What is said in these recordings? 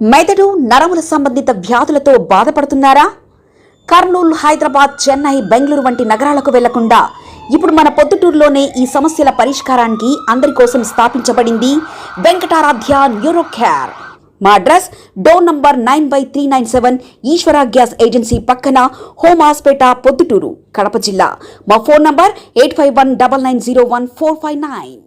మెదడు నరముల సంబంధిత వ్యాధులతో బాధపడుతున్నారా? కర్నూలు, హైదరాబాద్, చెన్నై, బెంగళూరు వంటి నగరాలకు వెళ్లకుండా ఇప్పుడు మన పొద్దుటూరులోనే ఈ సమస్యల పరిష్కారానికి అందరి కోసం స్థాపించబడింది వెంకటారాధ్య న్యూరో కేర్. మా అడ్రస్ డోర్ నంబర్ 9/397 ఈశ్వర గ్యాస్ ఏజెన్సీ పక్కన, హోమ్ హాస్పేట, పొద్దుటూరు, కడప జిల్లా. మా ఫోన్ నంబర్ 8519901459.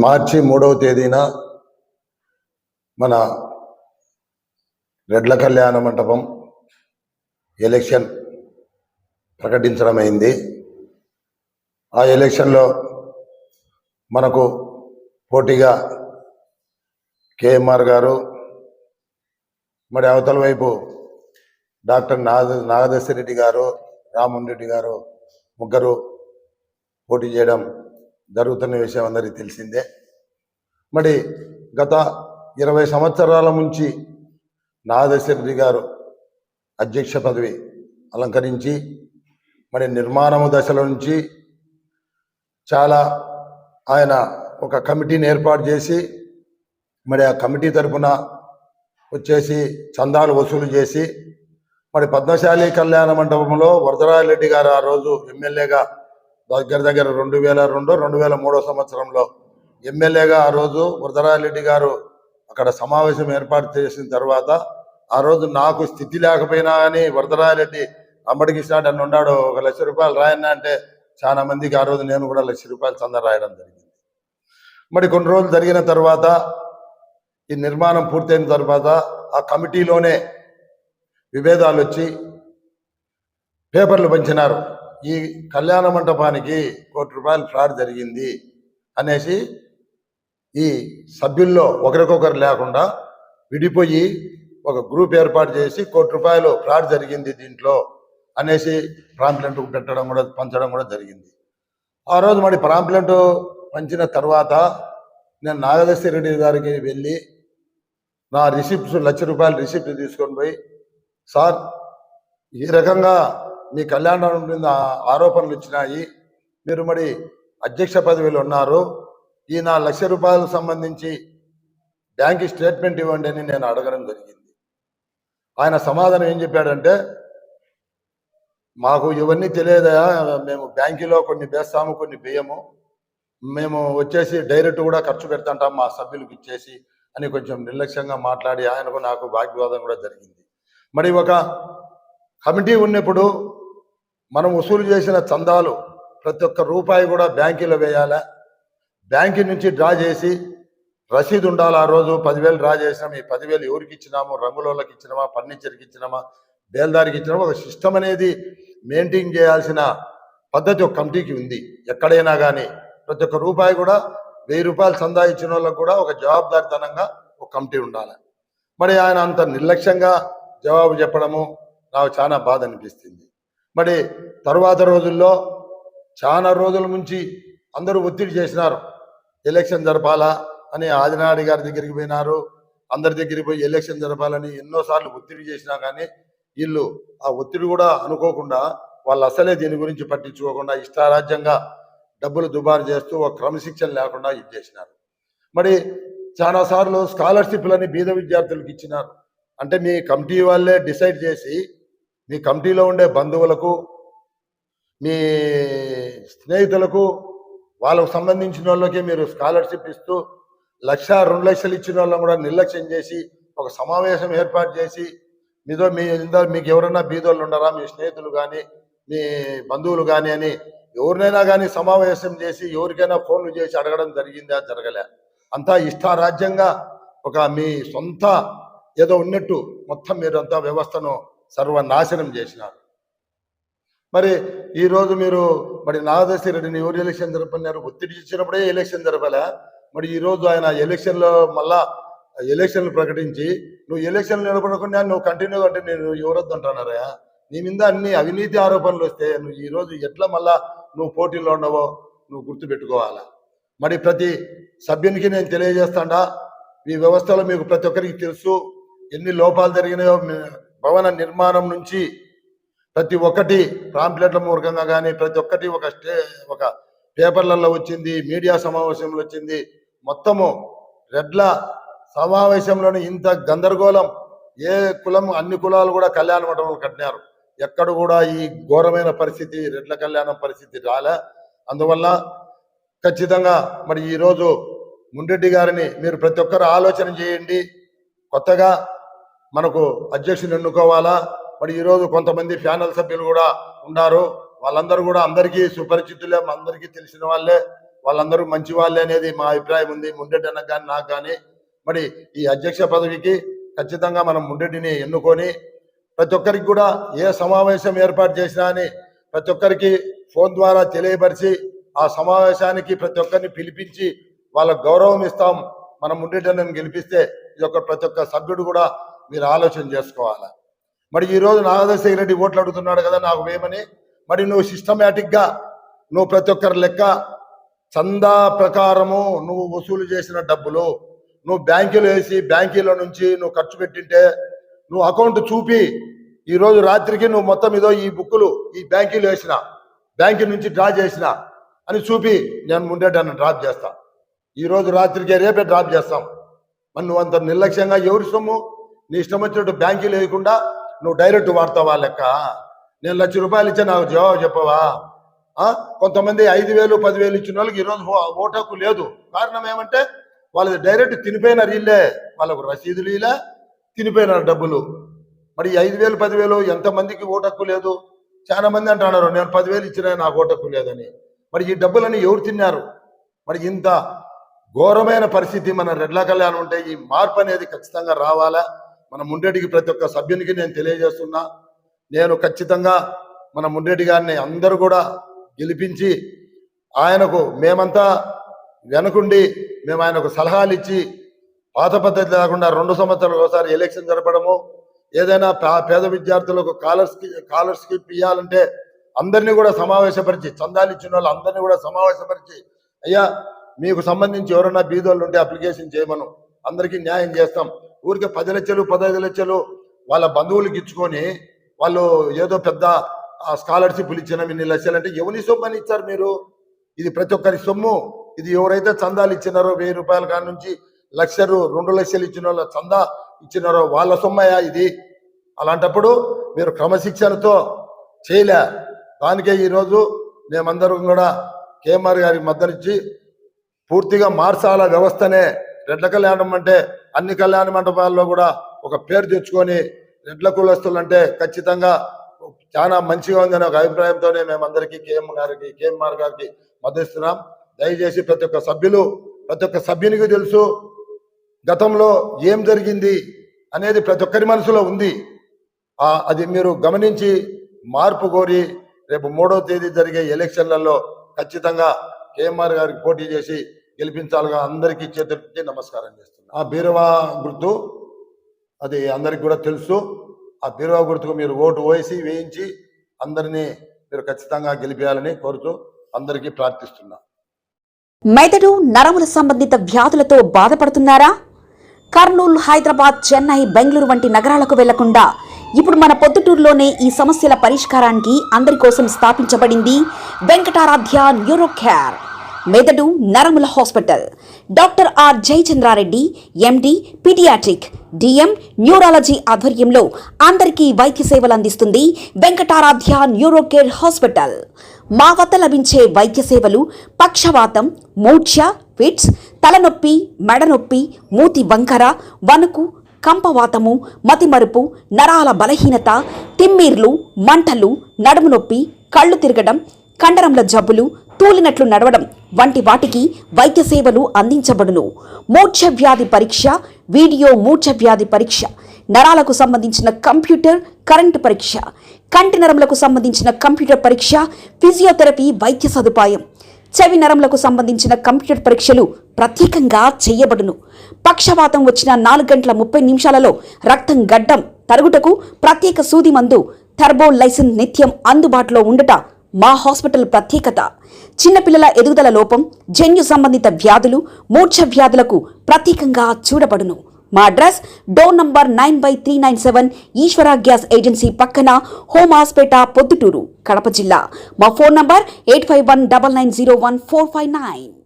మార్చి 3వ తేదీన మన రెడ్ల కళ్యాణ మంటపం ఎలక్షన్ ప్రకటించడమైంది. ఆ ఎలక్షన్లో మనకు పోటీగా కేఎంఆర్ గారు, మరి అవతల వైపు డాక్టర్ నాగదర్శిరెడ్డి గారు, రామ్మోహన్ రెడ్డి గారు, ముగ్గురు పోటీ చేయడం జరుగుతున్న విషయం అందరికీ తెలిసిందే. మరి గత 20 సంవత్సరాల నుంచి నాగదర్శిరెడ్డి గారు అధ్యక్ష పదవి అలంకరించి, మరి నిర్మాణము దశల నుంచి చాలా ఆయన ఒక కమిటీని ఏర్పాటు చేసి, మరి ఆ కమిటీ తరఫున వచ్చేసి చందాలు వసూలు చేసి, మరి పద్మశాలి కళ్యాణ మండపంలో వరదరాజరెడ్డి గారు ఆ రోజు ఎమ్మెల్యేగా దగ్గర 2002-2003 సంవత్సరంలో ఎమ్మెల్యేగా ఆ రోజు వరదరాజరెడ్డి గారు అక్కడ సమావేశం ఏర్పాటు చేసిన తర్వాత, ఆ రోజు నాకు స్థితి లేకపోయినా కానీ వరదరాజరెడ్డి అంబడికిష్టాడు అని ఉన్నాడు, 1 లక్ష రూపాయలు రాయన్న అంటే చాలా మందికి ఆ రోజు నేను కూడా 1 లక్ష రూపాయలు చందా రాయడం జరిగింది. మరి కొన్ని రోజులు జరిగిన తర్వాత, ఈ నిర్మాణం పూర్తయిన తర్వాత ఆ కమిటీలోనే విభేదాలు వచ్చి పేపర్లు పంచినారు. ఈ కళ్యాణ మంటపానికి ₹1 కోటి ఫ్రాడ్ జరిగింది అనేసి ఈ సభ్యుల్లో ఒకరికొకరు లేకుండా విడిపోయి ఒక గ్రూప్ ఏర్పాటు చేసి ₹1 కోటి ఫ్రాడ్ జరిగింది దీంట్లో అనేసి ప్రాంప్లెంట్ పంచడం కూడా జరిగింది. ఆ రోజు మరి ప్రాంప్లెంట్ పంచిన తర్వాత నేను నాగదర్శిరెడ్డి గారికి వెళ్ళి నా రిసిప్ట్స్ ₹1 లక్ష రిసిప్ట్ తీసుకొని పోయి, సార్ ఈ రకంగా మీ కళ్యాణం మీద ఆరోపణలు వచ్చినాయి, మీరు మరి అధ్యక్ష పదవిలో ఉన్నారు, ఈ ₹4 లక్ష సంబంధించి బ్యాంక్ స్టేట్మెంట్ ఇవ్వండి అని నేను అడగడం జరిగింది. ఆయన సమాధానం ఏం చెప్పాడంటే, మాకు ఇవన్నీ తెలియదా, మేము బ్యాంకులో కొన్ని వేస్తాము, కొన్ని వేయము, మేము వచ్చేసి డైరెక్ట్ కూడా ఖర్చు పెడతాంటాం మా సభ్యులకు ఇచ్చేసి అని కొంచెం నిర్లక్ష్యంగా మాట్లాడి ఆయనకు నాకు వాగ్వివాదం కూడా జరిగింది. మరి ఒక కమిటీ ఉన్నప్పుడు మనం వసూలు చేసిన చందాలు ప్రతి ఒక్క రూపాయి కూడా బ్యాంకులో వేయాలా, బ్యాంకు నుంచి డ్రా చేసి రసీదు ఉండాలి. ఆ రోజు 10,000 డ్రా చేసినాం, ఈ 10,000 ఎవరికి ఇచ్చినాము, రంగులోళ్ళకి ఇచ్చినామా, ఫర్నిచర్కి ఇచ్చినామా, బేల్దారికి ఇచ్చినామా, ఒక సిస్టమ్ అనేది మెయింటైన్ చేయాల్సిన పద్ధతి ఒక కమిటీకి ఉంది. ఎక్కడైనా కానీ ప్రతి ఒక్క రూపాయి కూడా ₹1000 చందా ఇచ్చిన వాళ్ళకు కూడా ఒక జవాబుదారితనంగా ఒక కమిటీ ఉండాలి. మరి ఆయన అంత నిర్లక్ష్యంగా జవాబు చెప్పడము నాకు చాలా బాధ అనిపిస్తుంది. మరి తరువాత రోజుల్లో చాలా రోజుల నుంచి అందరూ ఒత్తిడి చేసినారు, ఎలక్షన్ జరపాలా అని. ఆదినాడి గారి దగ్గరికి పోయినారు, అందరి దగ్గరికి పోయి ఎలక్షన్ జరపాలని ఎన్నోసార్లు ఒత్తిడి చేసినా కానీ వీళ్ళు ఆ ఒత్తిడి కూడా అనుకోకుండా, వాళ్ళు అసలే దీని గురించి పట్టించుకోకుండా ఇష్టారాజ్యంగా డబ్బులు దుబారు చేస్తూ ఒక క్రమశిక్షణ లేకుండా ఇది చేసినారు. మరి చాలాసార్లు స్కాలర్షిప్లని బీద విద్యార్థులకు ఇచ్చినారు. అంటే మీ కమిటీ వాళ్ళే డిసైడ్ చేసి మీ కమిటీలో ఉండే బంధువులకు, మీ స్నేహితులకు, వాళ్ళకు సంబంధించిన వాళ్ళకి మీరు స్కాలర్షిప్ ఇస్తూ 1 లక్ష 2 లక్షలు ఇచ్చిన వాళ్ళని కూడా నిర్లక్ష్యం చేసి ఒక సమావేశం ఏర్పాటు చేసి, మీకు ఎవరైనా బీదోళ్ళు ఉండరా, మీ స్నేహితులు కానీ మీ బంధువులు కానీ అని ఎవరినైనా కానీ సమావేశం చేసి ఎవరికైనా ఫోన్లు చేసి అడగడం జరిగిందా? జరగలే. అంతా ఇష్టారాజ్యంగా ఒక మీ సొంత ఏదో ఉన్నట్టు మొత్తం మీరంతా వ్యవస్థను సర్వనాశనం చేసినారు. మరి ఈరోజు మీరు మరి నాగదర్శిరెడ్డిని ఎవరు ఎలక్షన్ జరపన్నారు? ఒత్తిడి ఇచ్చినప్పుడే ఎలక్షన్ జరపలే. మరి ఈరోజు ఆయన ఎలక్షన్లో మళ్ళా ఎలక్షన్లు ప్రకటించి నువ్వు ఎలక్షన్లు నిలబడకుండా నువ్వు కంటిన్యూ అంటే నేను ఎవరొద్దు అంటున్నారా? నీ మీద అన్ని అవినీతి ఆరోపణలు వస్తే నువ్వు ఈరోజు ఎట్లా మళ్ళా నువ్వు పోటీలో ఉండవో నువ్వు గుర్తుపెట్టుకోవాలా. మరి ప్రతి సభ్యునికి నేను తెలియజేస్తాడా, ఈ వ్యవస్థలో మీకు ప్రతి ఒక్కరికి తెలుసు ఎన్ని లోపాలు జరిగినాయో. భవన నిర్మాణం నుంచి ప్రతి ఒక్కటి పాంప్లెట్ల మూర్ఖంగా కానీ ప్రతి ఒక్కటి ఒక పేపర్లలో వచ్చింది, మీడియా సమావేశంలో వచ్చింది. మొత్తము రెడ్ల సమావేశంలోని ఇంత గందరగోళం. ఏ కులం, అన్ని కులాలు కూడా కళ్యాణ మండపాలు కట్టినారు. ఎక్కడ కూడా ఈ ఘోరమైన పరిస్థితి, రెడ్ల కళ్యాణం పరిస్థితి రాలే. అందువల్ల ఖచ్చితంగా మరి ఈరోజు ముండెడ్డి గారిని మీరు ప్రతి ఒక్కరు ఆలోచన చేయండి. కొత్తగా మనకు అధ్యక్షుని ఎన్నుకోవాలా. మరి ఈరోజు కొంతమంది ప్యానల్ సభ్యులు కూడా ఉన్నారు. వాళ్ళందరూ కూడా అందరికీ సుపరిచితులే, అందరికీ తెలిసిన వాళ్ళే, వాళ్ళందరూ మంచి వాళ్ళే అనేది మా అభిప్రాయం ఉంది. ముండెడ్డి అన్నకు కానీ నాకు కానీ మరి ఈ అధ్యక్ష పదవికి ఖచ్చితంగా మనం ముండెడ్డిని ఎన్నుకొని ప్రతి ఒక్కరికి కూడా ఏ సమావేశం ఏర్పాటు చేసినా అని ప్రతి ఒక్కరికి ఫోన్ ద్వారా తెలియపరిచి ఆ సమావేశానికి ప్రతి ఒక్కరిని పిలిపించి వాళ్ళకు గౌరవం ఇస్తాం. మనం ముండెడ్డిని గెలిపిస్తే ఇది ఒక ప్రతి ఒక్క సభ్యుడు కూడా మీరు ఆలోచన చేసుకోవాలి. మరి ఈరోజు నాగదర్శి రెడ్డి ఓట్లు అడుగుతున్నాడు కదా నాకు వేయమని. మరి నువ్వు సిస్టమేటిక్గా నువ్వు ప్రతి ఒక్కరి లెక్క చందా ప్రకారము నువ్వు వసూలు చేసిన డబ్బులు నువ్వు బ్యాంకులో వేసి బ్యాంకులో నుంచి నువ్వు ఖర్చు పెట్టింటే నువ్వు అకౌంట్ చూపి ఈరోజు రాత్రికి నువ్వు మొత్తం ఇదో ఈ బుక్కులు ఈ బ్యాంకులో వేసిన, బ్యాంకు నుంచి డ్రా చేసిన అని చూపి నేను ముండెడ్డి డ్రాప్ చేస్తా. ఈరోజు రాత్రికి రేపే డ్రాప్ చేస్తాం. మరి నువ్వు అంత నిర్లక్ష్యంగా ఎవరి సొమ్ము నీ ఇష్టం వచ్చినట్టు బ్యాంకులు వేయకుండా నువ్వు డైరెక్ట్ వాడతావా లెక్క? నేను ₹1,00,000 ఇచ్చా, నాకు జవాబు చెప్పవా? కొంతమంది 5,000 10,000 ఇచ్చిన వాళ్ళకి ఈరోజు ఓటు హక్కు లేదు. కారణం ఏమంటే వాళ్ళది డైరెక్ట్ తినిపోయినారు. ఇల్లే వాళ్ళకు రసీదులు ఇలా తినిపోయినారు డబ్బులు. మరి 5,000 10,000 ఎంతమందికి ఓటు హక్కు లేదు? చాలా మంది అంటున్నారు నేను 10,000 ఇచ్చినా నాకు ఓటు హక్కు లేదని. మరి ఈ డబ్బులని ఎవరు తిన్నారు? మరి ఇంత ఘోరమైన పరిస్థితి మన రెడ్ల కళ్యాణం ఉంటే ఈ మార్పు అనేది ఖచ్చితంగా రావాలా. మన ముండెడ్డికి ప్రతి ఒక్క సభ్యునికి నేను తెలియజేస్తున్నా. నేను ఖచ్చితంగా మన ముండెడ్డి గారిని అందరూ కూడా గెలిపించి ఆయనకు మేమంతా వెనుకుండి మేము ఆయనకు సలహాలు ఇచ్చి పాత పద్ధతి లేకుండా 2 సంవత్సరాలకు ఒకసారి ఎలక్షన్ జరపడము, ఏదైనా పేద విద్యార్థులకు స్కాలర్షిప్ ఇవ్వాలంటే అందరినీ కూడా సమావేశపరిచి, చందాలు ఇచ్చిన వాళ్ళు అందరినీ కూడా సమావేశపరిచి, అయ్యా మీకు సంబంధించి ఎవరైనా బీదోళ్ళు ఉంటే అప్లికేషన్ చేయమను, అందరికీ న్యాయం చేస్తాం. ఊరికే 10 లక్షలు 15 లక్షలు వాళ్ళ బంధువులకు ఇచ్చుకొని వాళ్ళు ఏదో పెద్ద స్కాలర్షిప్లు ఇచ్చిన ఇన్ని లక్షలు అంటే ఎవరి సొమ్ము అని ఇచ్చారు మీరు? ఇది ప్రతి ఒక్కరి సొమ్ము. ఇది ఎవరైతే చందాలు ఇచ్చినారో ₹1000 కాడ నుంచి 1,00,000 2 లక్షలు ఇచ్చిన వాళ్ళ చందా ఇచ్చినారో వాళ్ళ సొమ్మయా ఇది? అలాంటప్పుడు మీరు క్రమశిక్షణతో చేయలే. దానికే ఈరోజు మేమందరం కూడా కేఎంఆర్ గారికి మద్దతిచ్చి పూర్తిగా మార్చాల వ్యవస్థనే. రెడ్ల కళ్యాణం అంటే అన్ని కళ్యాణ మండపాల్లో కూడా ఒక పేరు తెచ్చుకొని రెడ్ల కులస్తులు అంటే ఖచ్చితంగా చాలా మంచిగా ఉందనే ఒక అభిప్రాయంతోనే మేమందరికీ కేఎంఆర్ గారికి మద్దతిస్తున్నాం. దయచేసి ప్రతి ఒక్క సభ్యునికి తెలుసు గతంలో ఏం జరిగింది అనేది ప్రతి ఒక్కరి మనసులో ఉంది. అది మీరు గమనించి మార్పు కోరి రేపు 3వ తేదీ జరిగే ఎలక్షన్లలో ఖచ్చితంగా కేఎంఆర్ గారికి పోటీ చేసి గెలిపించాలిగా అందరికీ చేతులెత్తి నమస్కారం చేస్తున్నాను. ఆ బీరవా గుర్తు అది అందరికి కూడా తెలుసు. ఆ బీరవా గుర్తుకు మీరు ఓటు వేయించి అందరినీ మీరు ఖచ్చితంగా గెలిపేయాలని కోరుతూ అందరికీ ప్రార్థిస్తున్నా. మెదడు నరముల సంబంధిత వ్యాధులతో బాధపడుతున్నారా? కర్నూలు, హైదరాబాద్, చెన్నై, బెంగళూరు వంటి నగరాలకు వెళ్లకుండా ఇప్పుడు మన పొద్దుటూరులోనే ఈ సమస్యల పరిష్కారానికి అందరి కోసం స్థాపించబడింది వెంకటారాధ్య న్యూరో కేర్ మెదడు నరముల hospital. Doctor R Jayachandra Reddy, MD, paediatric, DM, neurology ఆధ్వర్యంలో అందరికీ వైద్య సేవలు అందిస్తుంది వెంకటారాధ్య న్యూరో కేర్ హాస్పిటల్. మా వద్ద లభించే వైద్య సేవలు పక్షవాతం, మూర్ఛ, ఫిట్స్, తలనొప్పి, మెడనొప్పి, మూతి వంకర, వణుకు, కంపవాతము, మతిమరుపు, నరాల బలహీనత, తిమ్మిర్లు, మంటలు, నడుము నొప్పి, కళ్ళు తిరగడం, కండరంల జబ్బులు, తూలినట్లు నడవడం వంటి వాటికి వైద్య సేవలు అందించబడును. మూర్ఛ వ్యాధి పరీక్ష, వీడియో మూర్ఛ వ్యాధి పరీక్ష, నరాలకు సంబంధించిన కంప్యూటర్ కరెంటు పరీక్ష, కంటి నరములకు సంబంధించిన కంప్యూటర్ పరీక్ష, ఫిజియోథెరపీ వైద్య సదుపాయం, చెవి నరములకు సంబంధించిన కంప్యూటర్ పరీక్షలు ప్రత్యేకంగా చేయబడును. పక్షవాతం వచ్చిన 4 గంటల 30 నిమిషాలలో రక్తం గడ్డం తరుగుటకు ప్రత్యేక సూది మందు థర్బోలైసిన్ నిత్యం అందుబాటులో ఉండట మా హాస్పిటల్ ప్రత్యేకత. చిన్నపిల్లల ఎదుగుదల లోపం, జన్యు సంబంధిత వ్యాధులు, మూర్ఛ వ్యాధులకు ప్రత్యేకంగా చూడబడును. మా అడ్రస్ డోర్ నంబర్ 9/397 ఈశ్వర గ్యాస్ ఏజెన్సీ పక్కన హోమ్ హాస్పేట పొద్దుటూరు కడప జిల్లా. మా ఫోన్ నంబర్ 8519901459.